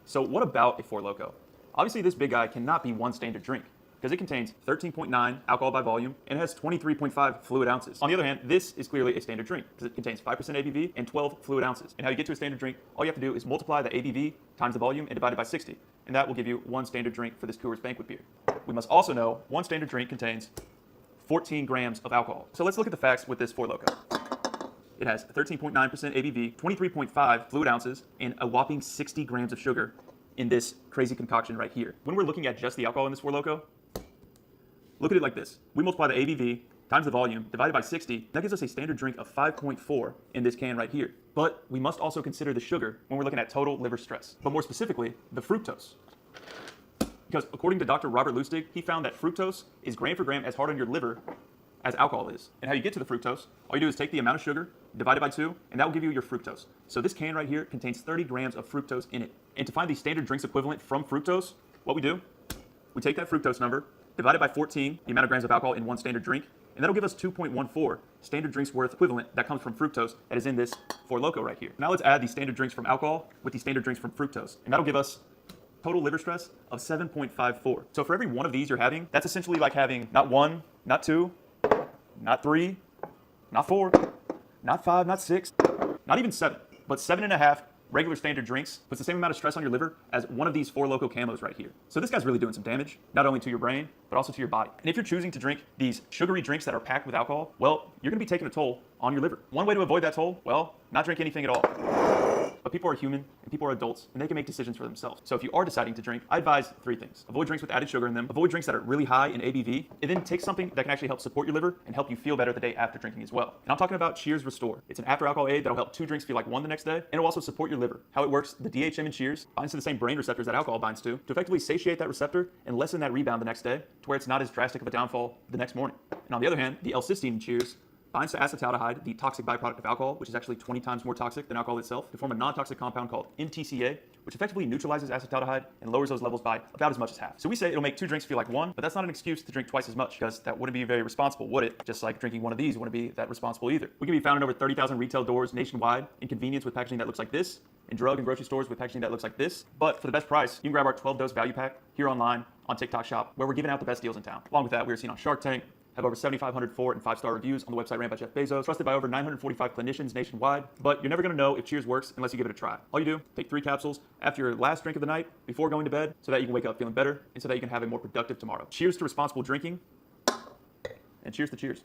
So what about a Four Loko? Obviously this big guy cannot be one standard drink because it contains 13.9 alcohol by volume and has 23.5 fluid ounces. On the other hand, this is clearly a standard drink because it contains 5% ABV and 12 fluid ounces. And how you get to a standard drink, all you have to do is multiply the ABV times the volume and divide it by 60. And that will give you one standard drink for this Coors Banquet beer. We must also know one standard drink contains 14 grams of alcohol. So let's look at the facts with this Four Loko. It has 13.9% ABV, 23.5 fluid ounces, and a whopping 60 grams of sugar in this crazy concoction right here. When we're looking at just the alcohol in this Four Loko, look at it like this. We multiply the ABV times the volume divided by 60. That gives us a standard drink of 5.4 in this can right here. But we must also consider the sugar when we're looking at total liver stress, but more specifically, the fructose. Because according to Dr. Robert Lustig, he found that fructose is gram for gram as hard on your liver as alcohol is. And how you get to the fructose, all you do is take the amount of sugar, divide it by 2, and that will give you your fructose. So this can right here contains 30 grams of fructose in it. And to find the standard drinks equivalent from fructose, what we do, we take that fructose number, divide it by 14, the amount of grams of alcohol in one standard drink, and that'll give us 2.14 standard drinks worth equivalent that comes from fructose that is in this Four Loko right here. Now let's add the standard drinks from alcohol with the standard drinks from fructose, and that'll give us total liver stress of 7.54. So for every one of these you're having, that's essentially like having not 1, not 2, not 3, not 4, not 5, not 6, not even 7, but 7.5 regular standard drinks puts the same amount of stress on your liver as one of these Four Loko camos right here. So this guy's really doing some damage, not only to your brain, but also to your body. And if you're choosing to drink these sugary drinks that are packed with alcohol, well, you're gonna be taking a toll on your liver. One way to avoid that toll, well, not drink anything at all. But people are human and people are adults and they can make decisions for themselves. So if you are deciding to drink, I advise 3 things. Avoid drinks with added sugar in them, avoid drinks that are really high in ABV, and then take something that can actually help support your liver and help you feel better the day after drinking as well. And I'm talking about Cheers Restore. It's an after alcohol aid that'll help 2 drinks feel like 1 the next day, and it'll also support your liver. How it works, the DHM in Cheers binds to the same brain receptors that alcohol binds to effectively satiate that receptor and lessen that rebound the next day to where it's not as drastic of a downfall the next morning. And on the other hand, the L-cysteine in Cheers binds to acetaldehyde, the toxic byproduct of alcohol, which is actually 20 times more toxic than alcohol itself, to form a non-toxic compound called MTCA, which effectively neutralizes acetaldehyde and lowers those levels by about as much as half. So we say it'll make 2 drinks feel like 1, but that's not an excuse to drink twice as much, because that wouldn't be very responsible, would it? Just like drinking one of these wouldn't be that responsible either. We can be found in over 30,000 retail doors nationwide in convenience with packaging that looks like this, in drug and grocery stores with packaging that looks like this. But for the best price, you can grab our 12-dose value pack here online on TikTok Shop, where we're giving out the best deals in town. Along with that, we were seen on Shark Tank, have over 7,500 4- and 5-star reviews on the website ran by Jeff Bezos, trusted by over 945 clinicians nationwide. But you're never gonna know if Cheers works unless you give it a try. All you do, take 3 capsules after your last drink of the night before going to bed so that you can wake up feeling better and so that you can have a more productive tomorrow. Cheers to responsible drinking, and cheers to Cheers.